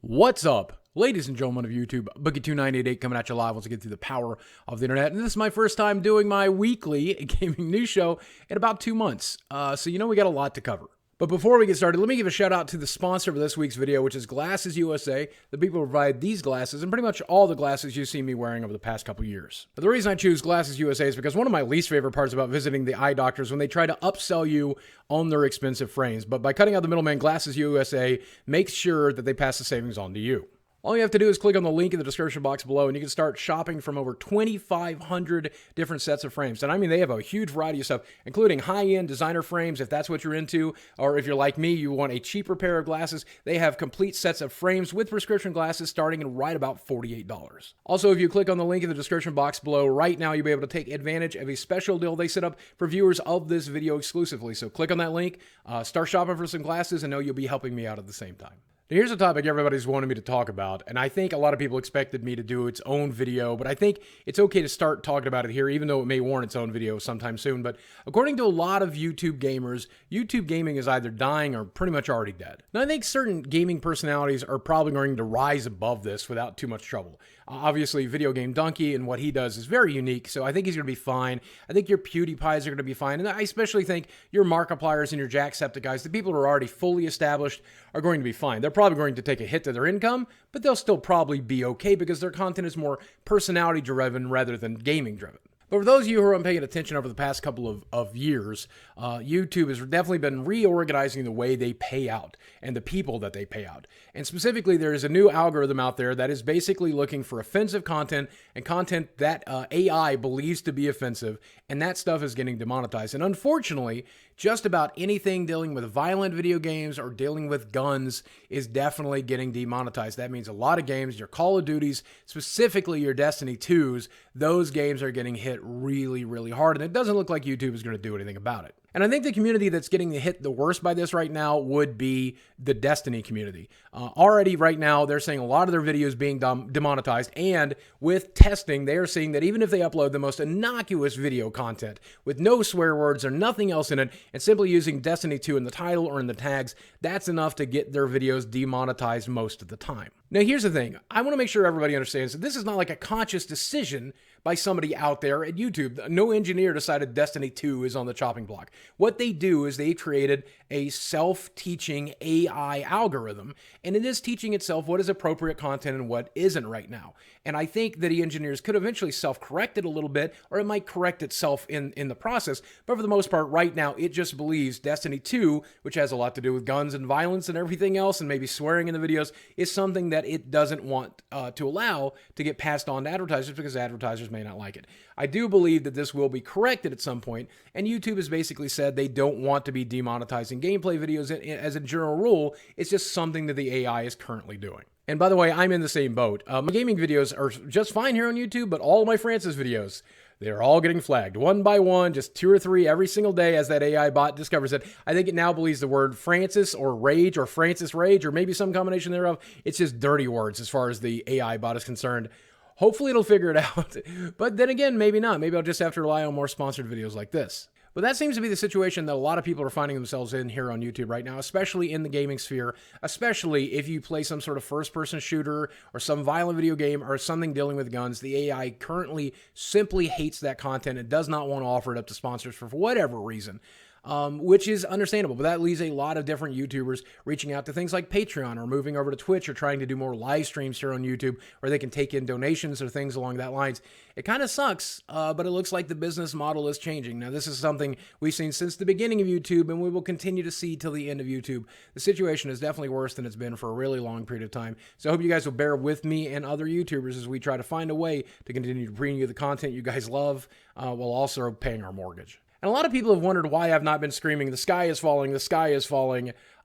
What's up, ladies and gentlemen of YouTube? Boogie2988 coming at you live once again through the power of the internet. And this is my first time doing my weekly gaming news show in about 2 months. So we got a lot to cover. But before we get started, let me give a shout out to the sponsor of this week's video, which is Glasses USA, the people who provide these glasses and pretty much all the glasses you see me wearing over the past couple years. But the reason I choose Glasses USA is because one of my least favorite parts about visiting the eye doctor is when they try to upsell you on their expensive frames. But by cutting out the middleman, Glasses USA makes sure that they pass the savings on to you. All you have to do is click on the link in the description box below and you can start shopping from over 2,500 different sets of frames. And I mean, they have a huge variety of stuff, including high-end designer frames, if that's what you're into, or if you're like me, you want a cheaper pair of glasses, they have complete sets of frames with prescription glasses starting at right about $48. Also, if you click on the link in the description box below, right now you'll be able to take advantage of a special deal they set up for viewers of this video exclusively. So click on that link, start shopping for some glasses, and know you'll be helping me out at the same time. Here's a topic everybody's wanted me to talk about, and I think a lot of people expected me to do its own video, but I think it's okay to start talking about it here, even though it may warrant its own video sometime soon. But according to a lot of YouTube gamers, YouTube gaming is either dying or pretty much already dead. Now, I think certain gaming personalities are probably going to rise above this without too much trouble. Obviously, Video Game Donkey and what he does is very unique, so I think he's going to be fine. I think your PewDiePies are going to be fine, and I especially think your Markipliers and your Jacksepticeye's, the people who are already fully established, are going to be fine. They're probably going to take a hit to their income, but they'll still probably be okay because their content is more personality-driven rather than gaming-driven. But for those of you who are paying attention over the past couple of years, YouTube has definitely been reorganizing the way they pay out and the people that they pay out. And specifically, there is a new algorithm out there that is basically looking for offensive content and content that AI believes to be offensive, and that stuff is getting demonetized. And unfortunately, just about anything dealing with violent video games or dealing with guns is definitely getting demonetized. That means a lot of games, your Call of Duties, specifically your Destiny 2s, those games are getting hit really, really hard, and it doesn't look like YouTube is going to do anything about it. And I think the community that's getting hit the worst by this right now would be the Destiny community. Already right now, they're saying a lot of their videos being demonetized, and with testing, they are seeing that even if they upload the most innocuous video content with no swear words or nothing else in it, and simply using Destiny 2 in the title or in the tags, that's enough to get their videos demonetized most of the time. Now, here's the thing. I want to make sure everybody understands that this is not like a conscious decision by somebody out there at YouTube. No engineer decided Destiny 2 is on the chopping block. What they do is they created a self-teaching AI algorithm, and it is teaching itself what is appropriate content and what isn't right now. And I think that the engineers could eventually self-correct it a little bit, or it might correct itself in the process. But for the most part, right now, it just believes Destiny 2, which has a lot to do with guns and violence and everything else, and maybe swearing in the videos, is something that it doesn't want to allow to get passed on to advertisers because advertisers may not like it. I do believe that this will be corrected at some point, and YouTube has basically said they don't want to be demonetizing gameplay videos as a general rule. It's just something that the AI is currently doing. And by the way, I'm in the same boat. My gaming videos are just fine here on YouTube, but all of my Francis videos, they're all getting flagged one by one, just 2 or 3 every single day as that AI bot discovers it. I think it now believes the word Francis or Rage or Francis Rage or maybe some combination thereof. It's just dirty words as far as the AI bot is concerned. Hopefully it'll figure it out. But then again, maybe not. Maybe I'll just have to rely on more sponsored videos like this. But that seems to be the situation that a lot of people are finding themselves in here on YouTube right now, especially in the gaming sphere, especially if you play some sort of first-person shooter or some violent video game or something dealing with guns. The AI currently simply hates that content and does not want to offer it up to sponsors for whatever reason. Which is understandable, but that leaves a lot of different YouTubers reaching out to things like Patreon or moving over to Twitch or trying to do more live streams here on YouTube where they can take in donations or things along that lines. It kind of sucks, but it looks like the business model is changing. Now, this is something we've seen since the beginning of YouTube, and we will continue to see till the end of YouTube. The situation is definitely worse than it's been for a really long period of time. So I hope you guys will bear with me and other YouTubers as we try to find a way to continue to bring you the content you guys love while also paying our mortgage. And a lot of people have wondered why I've not been screaming, the sky is falling,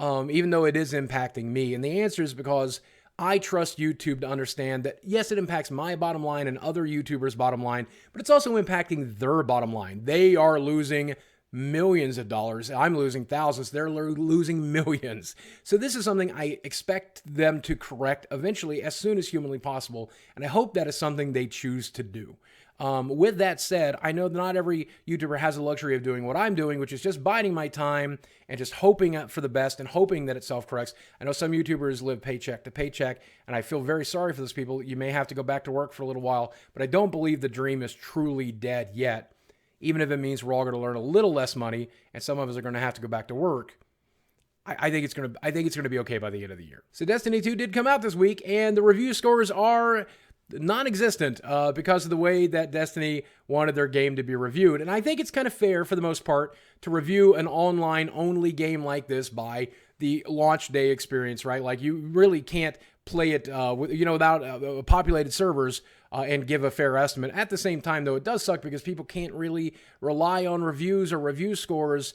even though it is impacting me. And the answer is because I trust YouTube to understand that, yes, it impacts my bottom line and other YouTubers' bottom line, but it's also impacting their bottom line. They are losing millions of dollars. I'm losing thousands. They're losing millions. So this is something I expect them to correct eventually as soon as humanly possible. And I hope that is something they choose to do. With that said, I know that not every YouTuber has the luxury of doing what I'm doing, which is just biding my time and just hoping for the best and hoping that it self-corrects. I know some YouTubers live paycheck to paycheck, and I feel very sorry for those people. You may have to go back to work for a little while, but I don't believe the dream is truly dead yet, even if it means we're all going to learn a little less money and some of us are going to have to go back to work. I think it's going to be okay by the end of the year. So Destiny 2 did come out this week, and the review scores are non-existent because of the way that Destiny wanted their game to be reviewed. And I think it's kind of fair for the most part to review an online-only game like this by the launch day experience, right? Like you really can't play it without populated servers and give a fair estimate. At the same time, though, it does suck because people can't really rely on reviews or review scores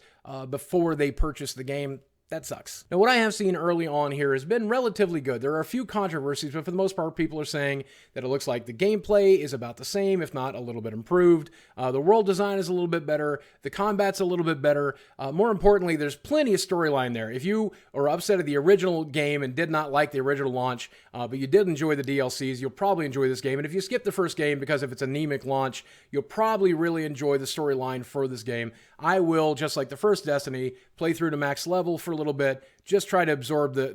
before they purchase the game. That sucks. Now, what I have seen early on here has been relatively good. There are a few controversies, but for the most part, people are saying that it looks like the gameplay is about the same, if not a little bit improved. The world design is a little bit better. The combat's a little bit better. More importantly, there's plenty of storyline there. If you are upset at the original game and did not like the original launch, but you did enjoy the DLCs, you'll probably enjoy this game. And if you skip the first game because if it's an anemic launch, you'll probably really enjoy the storyline for this game. I will, just like the first Destiny, play through to max level for a little bit, just try to absorb the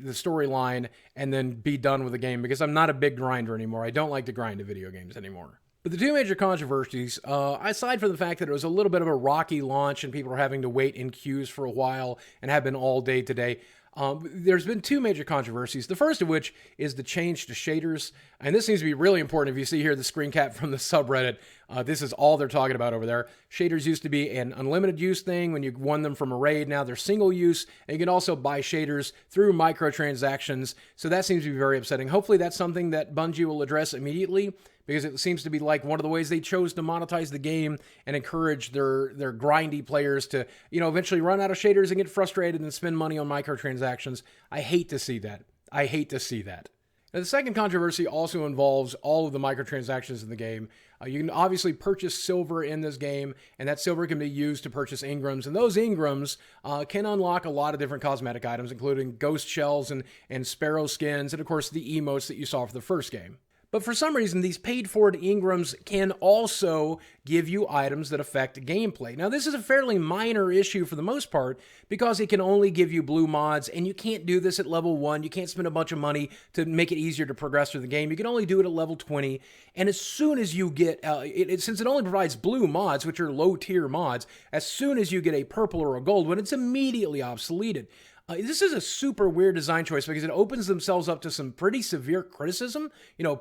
storyline and then be done with the game because I'm not a big grinder anymore. I don't like to grind to video games anymore. But the two major controversies, aside from the fact that it was a little bit of a rocky launch and people are having to wait in queues for a while and have been all day today, there's been two major controversies. The first of which is the change to shaders. And this seems to be really important. If you see here the screen cap from the subreddit, this is all they're talking about over there. Shaders used to be an unlimited use thing when you won them from a raid. Now they're single use. And you can also buy shaders through microtransactions. So that seems to be very upsetting. Hopefully that's something that Bungie will address immediately, because it seems to be like one of the ways they chose to monetize the game and encourage their grindy players to, eventually run out of shaders and get frustrated and spend money on microtransactions. I hate to see that. I hate to see that. Now, the second controversy also involves all of the microtransactions in the game. You can obviously purchase silver in this game, and that silver can be used to purchase engrams, and those engrams can unlock a lot of different cosmetic items, including ghost shells and sparrow skins, and of course the emotes that you saw for the first game. But for some reason, these paid-for engrams can also give you items that affect gameplay. Now, this is a fairly minor issue for the most part, because it can only give you blue mods, and you can't do this at level 1. You can't spend a bunch of money to make it easier to progress through the game. You can only do it at level 20, and as soon as you get, since it only provides blue mods, which are low-tier mods, as soon as you get a purple or a gold one, it's immediately obsoleted. This is a super weird design choice because it opens themselves up to some pretty severe criticism,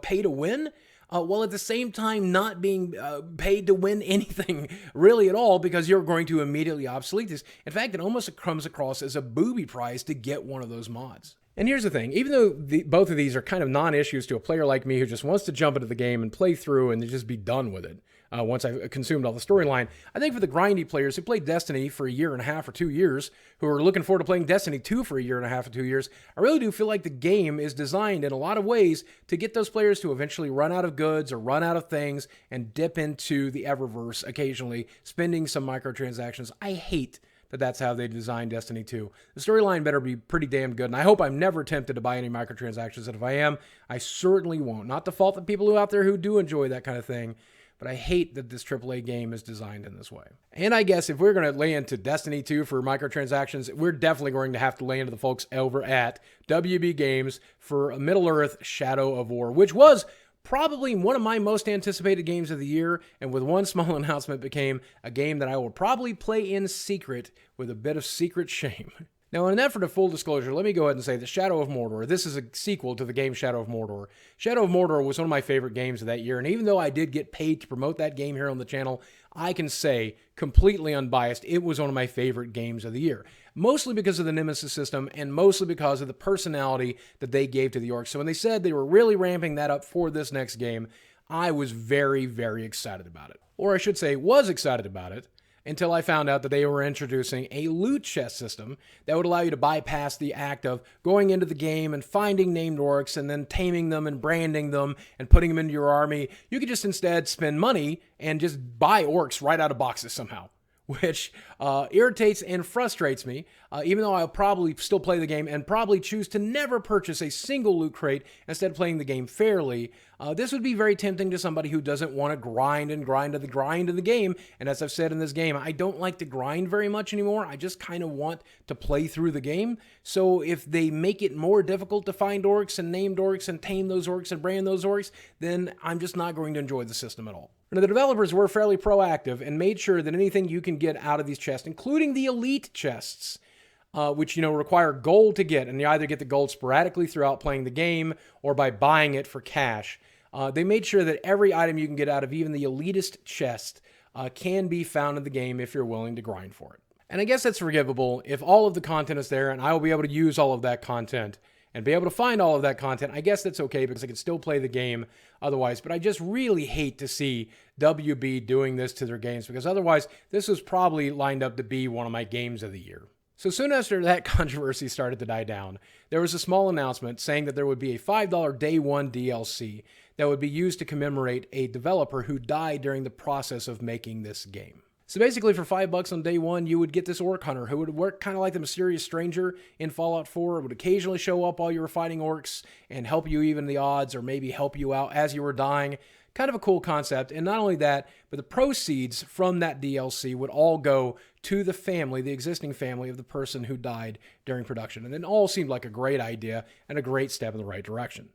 pay to win, while at the same time not being paid to win anything really at all, because you're going to immediately obsolete this. In fact, it almost comes across as a booby prize to get one of those mods. And here's the thing, even though both of these are kind of non-issues to a player like me who just wants to jump into the game and play through and just be done with it, once I've consumed all the storyline, I think for the grindy players who played Destiny for a year and a half or 2 years, who are looking forward to playing Destiny 2 for a year and a half or 2 years, I really do feel like the game is designed in a lot of ways to get those players to eventually run out of goods or run out of things and dip into the Eververse occasionally, spending some microtransactions. I hate that that's how they designed Destiny 2. The storyline better be pretty damn good, and I hope I'm never tempted to buy any microtransactions, and if I am, I certainly won't. Not to fault the people out there who do enjoy that kind of thing, but I hate that this AAA game is designed in this way. And I guess if we're going to lay into Destiny 2 for microtransactions, we're definitely going to have to lay into the folks over at WB Games for Middle-earth: Shadow of War, which was probably one of my most anticipated games of the year, and with one small announcement became a game that I will probably play in secret with a bit of secret shame. Now, in an effort of full disclosure, let me go ahead and say that Shadow of Mordor, this is a sequel to the game Shadow of Mordor. Shadow of Mordor was one of my favorite games of that year, and even though I did get paid to promote that game here on the channel, I can say, completely unbiased, it was one of my favorite games of the year. Mostly because of the Nemesis system, and mostly because of the personality that they gave to the orcs. So when they said they were really ramping that up for this next game, I was very, very excited about it. Or I should say, was excited about it, until I found out that they were introducing a loot chest system that would allow you to bypass the act of going into the game and finding named orcs and then taming them and branding them and putting them into your army. You could just instead spend money and just buy orcs right out of boxes somehow, which irritates and frustrates me, even though I'll probably still play the game and probably choose to never purchase a single loot crate instead of playing the game fairly. This would be very tempting to somebody who doesn't want to grind of the game. And as I've said in this game, I don't like to grind very much anymore. I just kind of want to play through the game. So if they make it more difficult to find orcs and name orcs and tame those orcs and brand those orcs, then I'm just not going to enjoy the system at all. Now, the developers were fairly proactive and made sure that anything you can get out of these chests, including the elite chests, which, require gold to get, and you either get the gold sporadically throughout playing the game or by buying it for cash. They made sure that every item you can get out of even the elitist chest can be found in the game if you're willing to grind for it. And I guess that's forgivable if all of the content is there and I will be able to use all of that content and be able to find all of that content. I guess that's okay because I can still play the game otherwise, but I just really hate to see WB doing this to their games because otherwise this was probably lined up to be one of my games of the year. So soon after that controversy started to die down, there was a small announcement saying that there would be a $5 day one DLC that would be used to commemorate a developer who died during the process of making this game. So basically for $5 on day one, you would get this orc hunter who would work kind of like the mysterious stranger in Fallout 4. It would occasionally show up while you were fighting orcs and help you even the odds or maybe help you out as you were dying. Kind of a cool concept. And not only that, but the proceeds from that DLC would all go to the family, the existing family of the person who died during production. And it all seemed like a great idea and a great step in the right direction.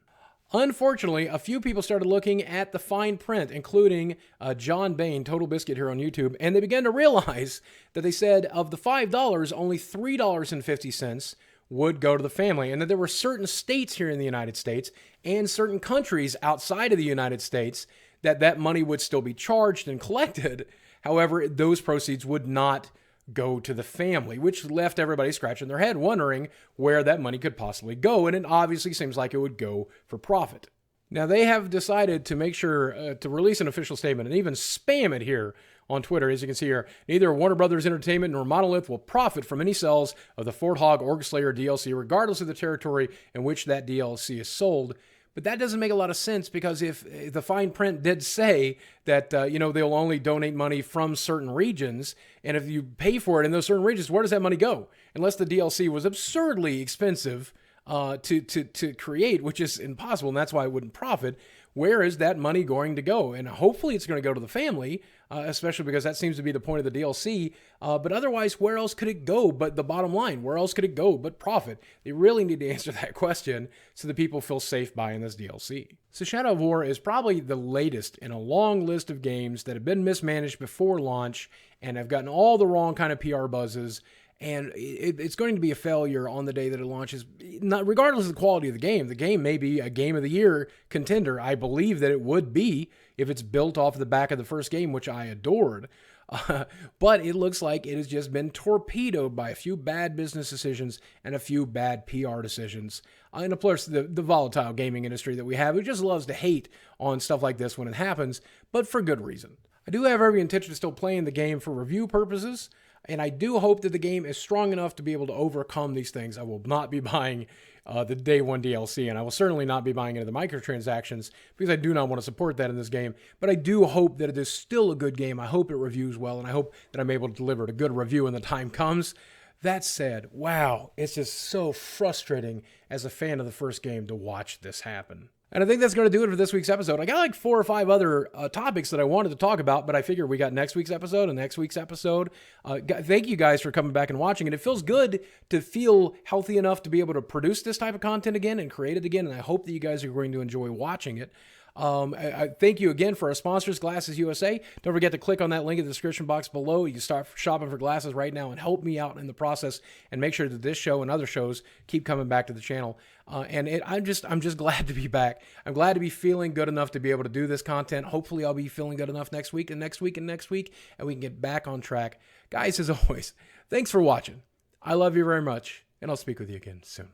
Unfortunately, a few people started looking at the fine print, including John Bain, Total Biscuit here on YouTube, and they began to realize that they said of the $5, only $3.50 would go to the family, and that there were certain states here in the United States and certain countries outside of the United States that money would still be charged and collected. However, those proceeds would not go to the family, which left everybody scratching their head wondering where that money could possibly go, and it obviously seems like it would go for profit. Now, they have decided to make sure to release an official statement and even spam it here on Twitter. As you can see here, neither Warner Brothers Entertainment nor Monolith will profit from any sales of the Fort Hog Orc Slayer DLC, regardless of the territory in which that DLC is sold. But that doesn't make a lot of sense because if the fine print did say that, they'll only donate money from certain regions, and if you pay for it in those certain regions, where does that money go? Unless the DLC was absurdly expensive to create, which is impossible, and that's why it wouldn't profit. Where is that money going to go? And hopefully it's going to go to the family, especially because that seems to be the point of the DLC. But otherwise, where else could it go but the bottom line? Where else could it go but profit? They really need to answer that question so that people feel safe buying this DLC. So Shadow of War is probably the latest in a long list of games that have been mismanaged before launch and have gotten all the wrong kind of PR buzzes. And it's going to be a failure on the day that it launches, not regardless of the quality of the game. The game may be a Game of the Year contender. I believe that it would be if it's built off the back of the first game, which I adored. But it looks like it has just been torpedoed by a few bad business decisions and a few bad PR decisions. And of course, the volatile gaming industry that we have, who just loves to hate on stuff like this when it happens, but for good reason. I do have every intention of still playing the game for review purposes. And I do hope that the game is strong enough to be able to overcome these things. I will not be buying the Day 1 DLC, and I will certainly not be buying any of the microtransactions because I do not want to support that in this game. But I do hope that it is still a good game. I hope it reviews well, and I hope that I'm able to deliver a good review when the time comes. That said, wow, it's just so frustrating as a fan of the first game to watch this happen. And I think that's going to do it for this week's episode. I got like 4 or 5 other topics that I wanted to talk about, but I figure we got next week's episode and next week's episode. Thank you guys for coming back and watching it. It feels good to feel healthy enough to be able to produce this type of content again and create it again, and I hope that you guys are going to enjoy watching it. I thank you again for our sponsors, Glasses USA. Don't forget to click on that link in the description box below. You can start shopping for glasses right now and help me out in the process and make sure that this show and other shows keep coming back to the channel. I'm just glad to be back. I'm glad to be feeling good enough to be able to do this content. Hopefully I'll be feeling good enough next week and next week and next week, and we can get back on track. Guys, as always, thanks for watching. I love you very much, and I'll speak with you again soon.